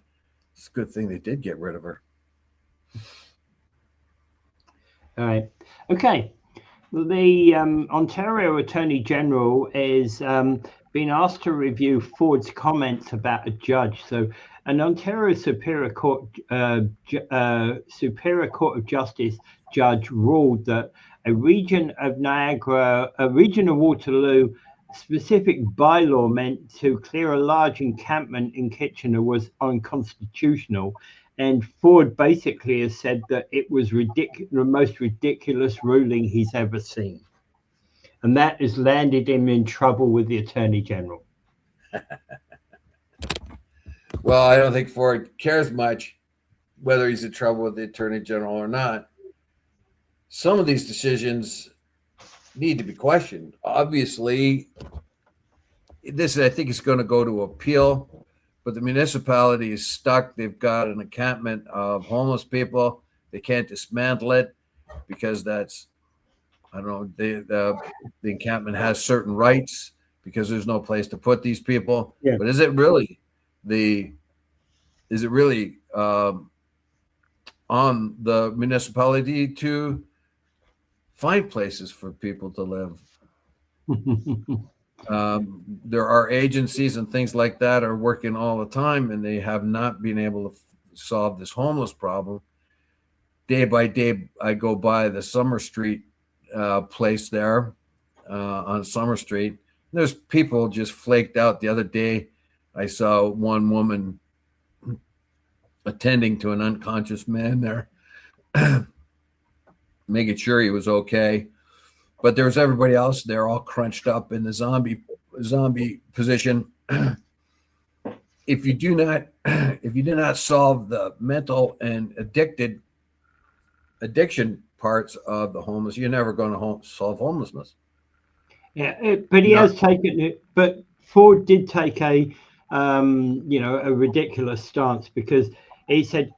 it's a good thing they did get rid of her. All right. Okay. The Ontario Attorney General is being asked to review Ford's comments about a judge. So, an Ontario Superior Court of Justice judge ruled that a region of Niagara, a region of Waterloo specific bylaw meant to clear a large encampment in Kitchener was unconstitutional. And Ford basically has said that it was the most ridiculous ruling he's ever seen. And that has landed him in trouble with the Attorney General. Well, I don't think Ford cares much whether he's in trouble with the Attorney General or not. Some of these decisions need to be questioned. Obviously, I think it's going to go to appeal, but the municipality is stuck. They've got an encampment of homeless people. They can't dismantle it because that's, I don't know, the encampment has certain rights because there's no place to put these people. Yeah. But is it really on the municipality to find places for people to live? There are agencies and things like that are working all the time, and they have not been able to solve this homeless problem. Day by day, I go by the Summer Street place there on Summer Street. There's people just flaked out. The other day, I saw one woman attending to an unconscious man there, making sure he was okay. But there was everybody else there, all crunched up in the zombie position. If you do not solve the mental and addiction parts of the homeless, you're never going to solve homelessness. Yeah, but he has taken it. But Ford did take a ridiculous stance because he said,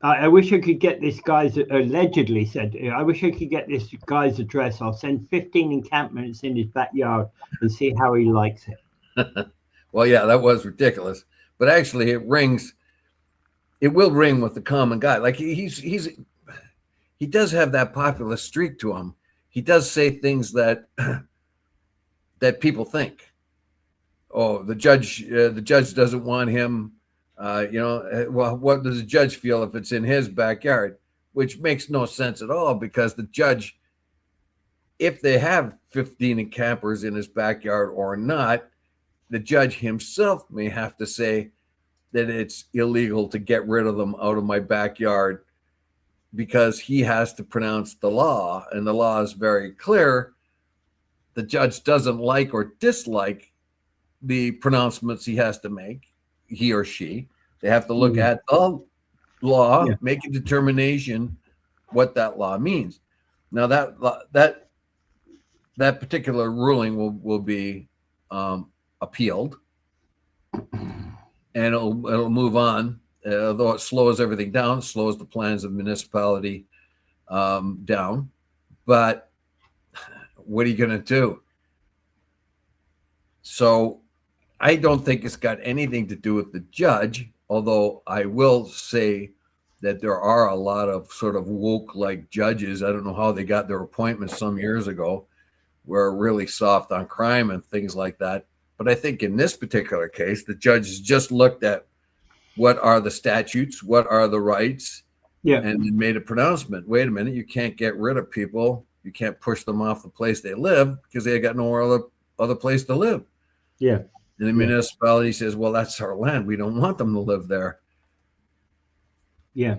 I wish I could get this guy's, allegedly said, I wish I could get this guy's address. I'll send 15 encampments in his backyard and see how he likes it. Well, yeah, that was ridiculous. But actually, it will ring with the common guy. Like he does have that populist streak to him. He does say things that people think. Oh, the judge doesn't want him. Well, what does the judge feel if it's in his backyard? Which makes no sense at all, because the judge, if they have 15 campers in his backyard or not, the judge himself may have to say that it's illegal to get rid of them out of my backyard, because he has to pronounce the law, and the law is very clear. The judge doesn't like or dislike the pronouncements he has to make, he or she. They have to look at the law, make a determination what that law means. Now that particular ruling will be appealed, and it'll move on. although it slows everything down, it slows the plans of municipality down. But what are you going to do? So I don't think it's got anything to do with the judge, although I will say that there are a lot of sort of woke-like judges. I don't know how they got their appointments some years ago, were really soft on crime and things like that. But I think in this particular case, the judges just looked at what are the statutes, what are the rights, and then made a pronouncement. Wait a minute, you can't get rid of people. You can't push them off the place they live because they got nowhere other place to live. Yeah. And the municipality says, well, that's our land. We don't want them to live there. Yeah.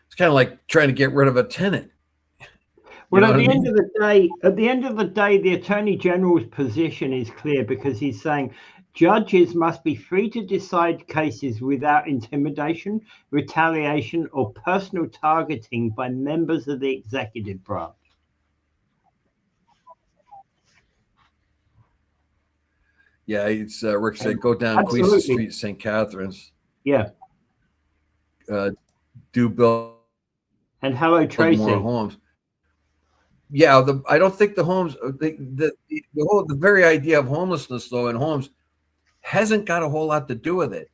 It's kind of like trying to get rid of a tenant. Well, at the end of the day, the Attorney General's position is clear because he's saying judges must be free to decide cases without intimidation, retaliation, or personal targeting by members of the executive branch. Yeah, it's Rick said, go down Queens Street, St. Catharines. Yeah. Do build and hello, Tracy. More homes. Yeah, I don't think the homes, the very idea of homelessness though in homes hasn't got a whole lot to do with it,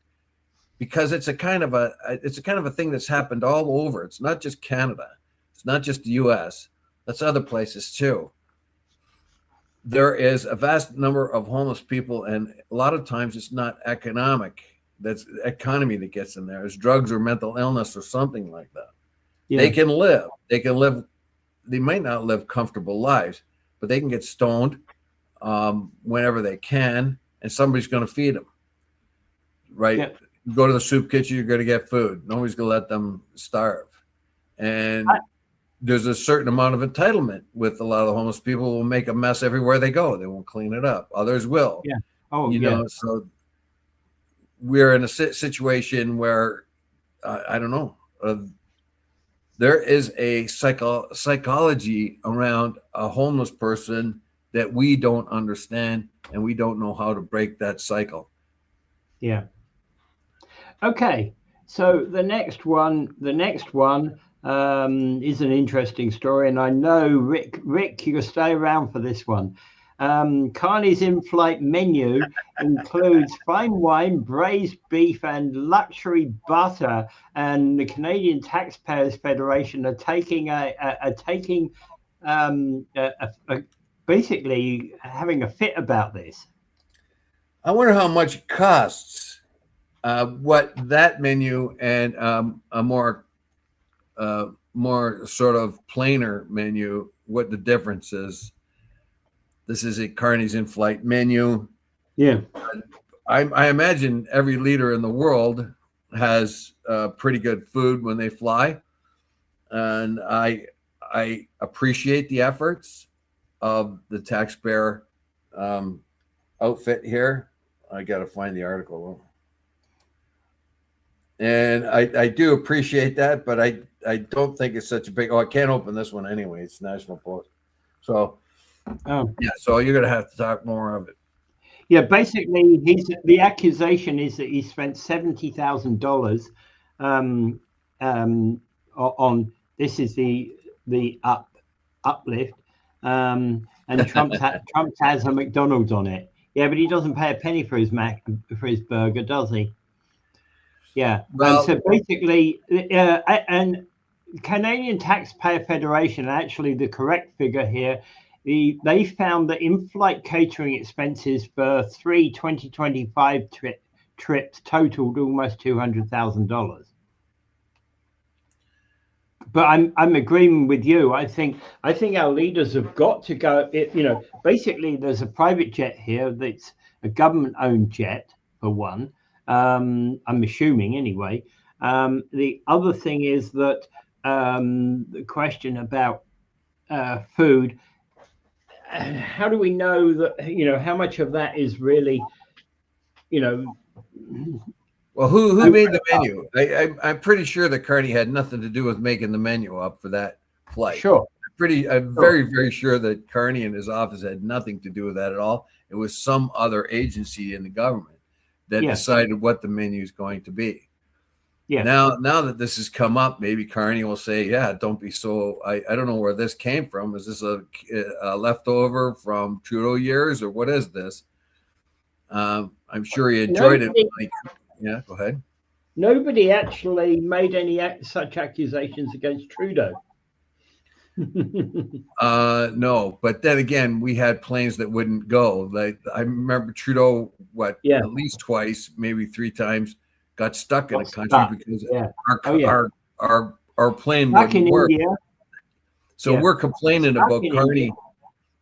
because it's a kind of a thing that's happened all over. It's not just Canada. It's not just the U.S. That's other places too. There is a vast number of homeless people, and a lot of times it's not economic. That's the economy that gets in there. It's drugs or mental illness or something like that. Yeah. They can live. They might not live comfortable lives, but they can get stoned whenever they can, and somebody's going to feed them. Right? Yeah. You go to the soup kitchen, you're going to get food. Nobody's going to let them starve. And there's a certain amount of entitlement with a lot of the homeless people who will make a mess everywhere they go. They won't clean it up. Others will. Yeah. Oh, you know, so we're in a situation where, I don't know, there is a psychology around a homeless person that we don't understand, and we don't know how to break that cycle. Yeah. Okay. So the next one is an interesting story, and I know Rick, you'll stay around for this one. Carney's in-flight menu includes fine wine, braised beef, and luxury butter. And the Canadian Taxpayers Federation are basically having a fit about this. I wonder how much it costs. What that menu and a more sort of plainer menu, what the difference is. This is a Carney's in-flight menu. Yeah. I imagine every leader in the world has pretty good food when they fly. And I appreciate the efforts of the taxpayer outfit here. I got to find the article. And I do appreciate that, but I don't think it's such a big, I can't open this one anyway. It's National Post. So, yeah, so you're going to have to talk more of it. Yeah, basically, the accusation is that he spent $70,000 on this is the uplift, and Trump has a McDonald's on it. Yeah, but he doesn't pay a penny for his burger, does he? Yeah. Well, so basically, and Canadian Taxpayer Federation, actually the correct figure here, they found that in-flight catering expenses for 3 2025 trips totaled almost $200,000. But I'm agreeing with you. I think our leaders have got to go. Basically, there's a private jet here that's a government-owned jet for one. I'm assuming anyway. The other thing is that the question about food. How do we know that, how much of that is really, Well, who made the menu? I'm pretty sure that Carney had nothing to do with making the menu up for that flight. Sure. I'm very, very sure that Carney and his office had nothing to do with that at all. It was some other agency in the government. that Yeah. decided what the menu is going to be. Yeah. Now that this has come up, maybe Carney will say, yeah, don't be so, I don't know where this came from. Is this a leftover from Trudeau years, or what is this? I'm sure he enjoyed it. Like, yeah, go ahead. Nobody actually made any such accusations against Trudeau. No, but then again, we had planes that wouldn't go. Like, I remember Trudeau, at least twice, maybe 3 times, got stuck in a country because our plane wouldn't work. India. So we're complaining about Carney.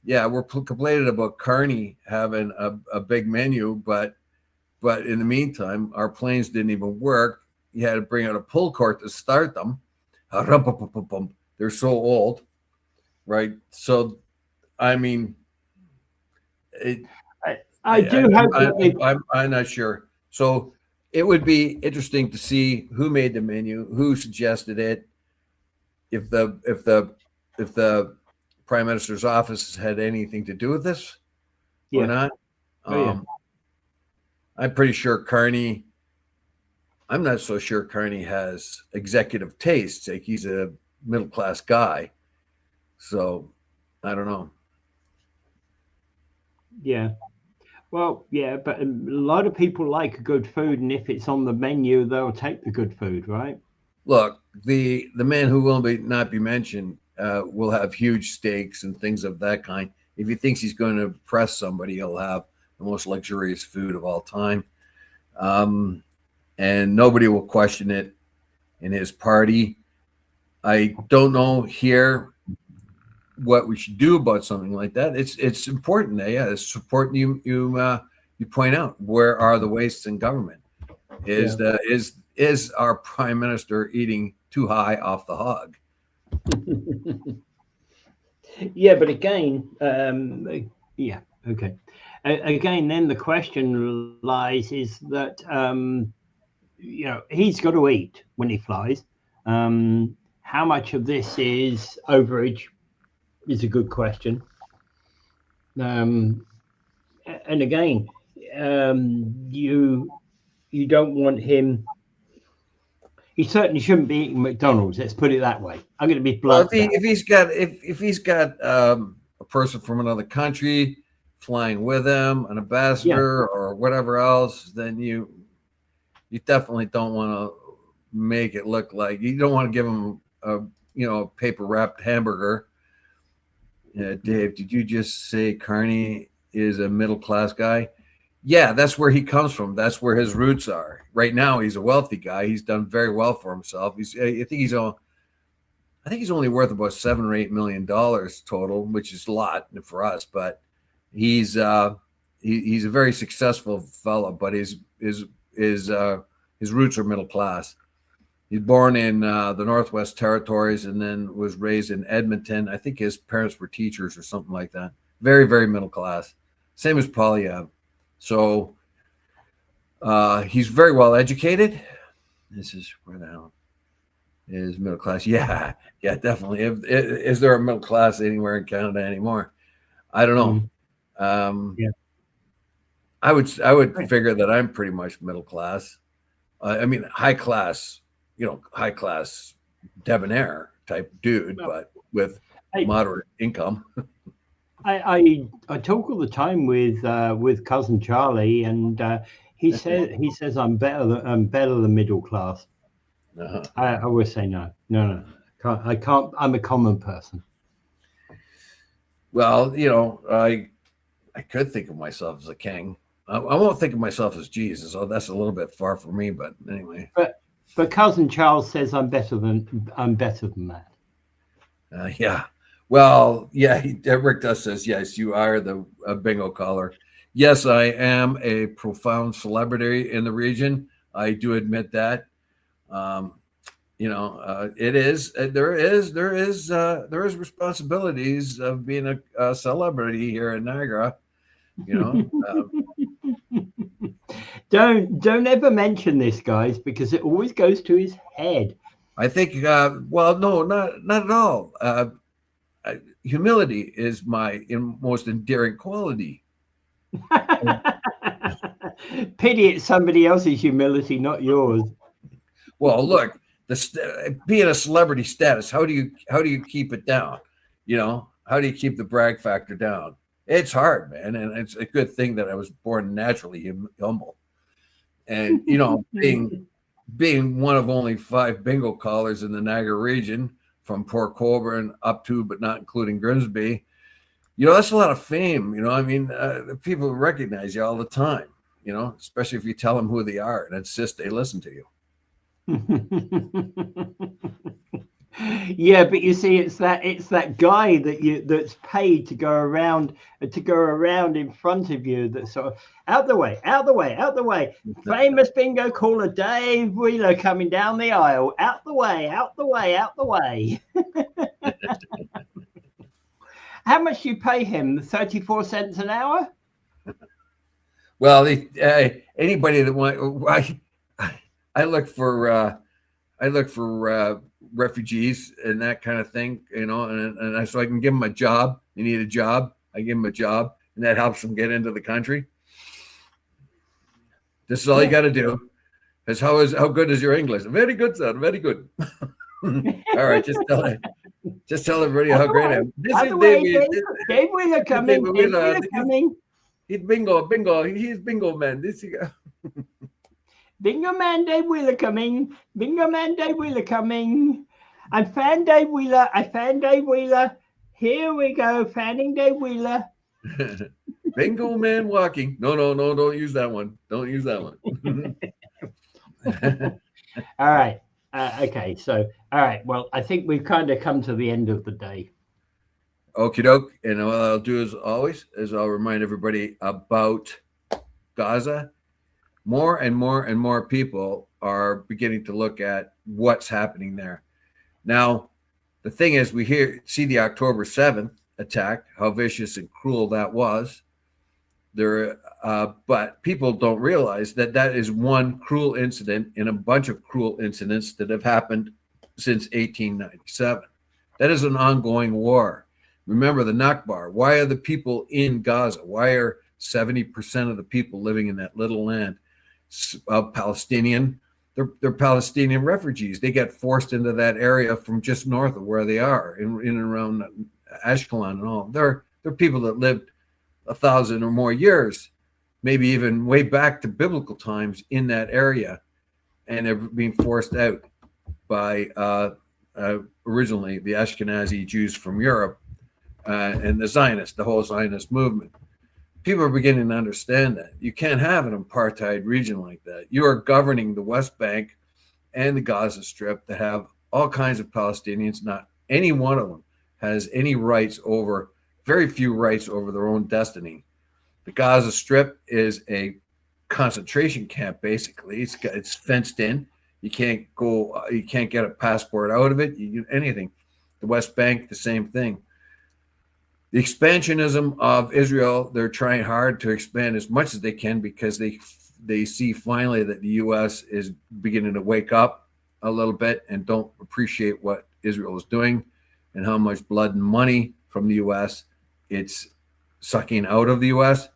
Yeah, we're complaining about Carney having a big menu, but in the meantime, our planes didn't even work. You had to bring out a pull cord to start them. They're so old, right? So, I mean, I'm not sure. So it would be interesting to see who made the menu, who suggested it, if the Prime Minister's office had anything to do with this or not. I'm pretty sure Carney. I'm not so sure Carney has executive tastes. Like, he's a middle class guy, so I don't know. Yeah. Well, yeah, but a lot of people like good food, and if it's on the menu, they'll take the good food, right? Look, the man who will not be mentioned will have huge steaks and things of that kind. If he thinks he's going to impress somebody, he'll have the most luxurious food of all time, and nobody will question it in his party. I don't know here what we should do about something like that. It's important. It's important. You point out, where are the wastes in government? Is our Prime Minister eating too high off the hog? Yeah, but again, okay. Again, then the question lies is that he's got to eat when he flies. How much of this is overage is a good question. And again, you don't want him. He certainly shouldn't be eating McDonald's. Let's put it that way. I'm going to be blunt. Well, if he's got a person from another country flying with him, an ambassador or whatever else, then you definitely don't want to make it look like, you don't want to give him a paper wrapped hamburger. Dave, did you just say Carney is a middle class guy? Yeah, that's where he comes from. That's where his roots are. Right now, he's a wealthy guy. He's done very well for himself. I think he's only worth about $7 or $8 million total, which is a lot for us. But he's a very successful fellow. But his roots are middle class. He's born in the Northwest Territories and then was raised in Edmonton. I think his parents were teachers or something like that. Very, very middle class. Same as Polyev. So he's very well educated. This is where the hell is middle class? Yeah, definitely. Is there a middle class anywhere in Canada anymore? I don't know. I would figure that I'm pretty much middle class. I mean, high class debonair type dude, but with moderate income. I talk all the time with cousin Charlie, and he says I'm better than middle class. Uh-huh. I always say no. I can't. I'm a common person. Well, I could think of myself as a king. I won't think of myself as Jesus. So that's a little bit far from me, but anyway. But cousin Charles says I'm better than that. Yeah. Well, yeah. Rick does says yes. You are the bingo caller. Yes, I am a profound celebrity in the region. I do admit that. It is. There is responsibilities of being a celebrity here in Niagara. Don't ever mention this, guys, because it always goes to his head. I think. Well, no, not at all. Humility is my most endearing quality. Pity it's somebody else's humility, not yours. Well, look, being a celebrity status, how do you keep it down? You know, how do you keep the brag factor down? It's hard, man, and it's a good thing that I was born naturally humble. And you know, being one of only 5 bingo callers in the Niagara region, from Port Colborne up to, but not including Grimsby, you know, that's a lot of fame. You know, I mean, people recognize you all the time. You know, especially if you tell them who they are and insist they listen to you. Yeah, but you see, it's that guy that's paid to go around in front of you, that's sort of out the way. Famous bingo caller Dave Wheeler coming down the aisle. Out the way. How much do you pay him? 34 cents an hour? Well, anybody that want, I look for refugees and that kind of thing, you know, and so I can give them a job. They need a job, I give them a job, and that helps them get into the country. This is all you got to do. Because how good is your English? Very good, sir. Very good. All right, just tell everybody how great I am. This is Dave Wheeler coming. Dave Wheeler coming. He's bingo. He's bingo man. This is. Bingo man Dave Wheeler coming. I found Dave Wheeler. Here we go, fanning Dave Wheeler. Bingo man walking. No, don't use that one. Don't use that one. All right. Okay. So, all right. Well, I think we've kind of come to the end of the day. Okie doke. And what I'll do as always is I'll remind everybody about Gaza. More and more people are beginning to look at what's happening there. Now, the thing is, we see the October 7th attack, how vicious and cruel that was. But people don't realize that is one cruel incident in a bunch of cruel incidents that have happened since 1897. That is an ongoing war. Remember the Nakba. Why are the people in Gaza? Why are 70% of the people living in that little land Palestinian? They're Palestinian refugees. They get forced into that area from just north of where they are, in and around Ashkelon and all. They're people that lived 1,000 or more years, maybe even way back to biblical times in that area, and they're being forced out by originally the Ashkenazi Jews from Europe and the whole Zionist movement. People are beginning to understand that you can't have an apartheid region like that. You are governing the West Bank and the Gaza Strip that have all kinds of Palestinians. Not any one of them has any rights over, very few rights over their own destiny. The Gaza Strip is a concentration camp, basically. It's fenced in. You can't get a passport out of it. Anything. The West Bank, the same thing. The expansionism of Israel, they're trying hard to expand as much as they can because they see finally that the U.S. is beginning to wake up a little bit and don't appreciate what Israel is doing and how much blood and money from the U.S. it's sucking out of the U.S.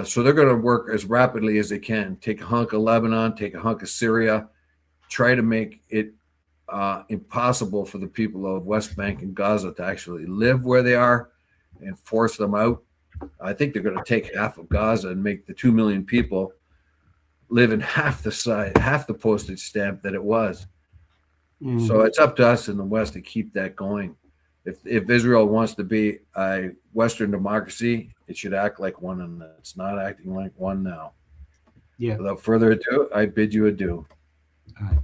So they're going to work as rapidly as they can. Take a hunk of Lebanon, take a hunk of Syria, try to make it impossible for the people of West Bank and Gaza to actually live where they are and force them out. I think they're going to take half of Gaza and make the 2 million people live in half the postage stamp that it was. Mm. So it's up to us in the West to keep that going. If Israel wants to be a Western democracy, it should act like one, and it's not acting like one now. Yeah. Without further ado, I bid you adieu. All right.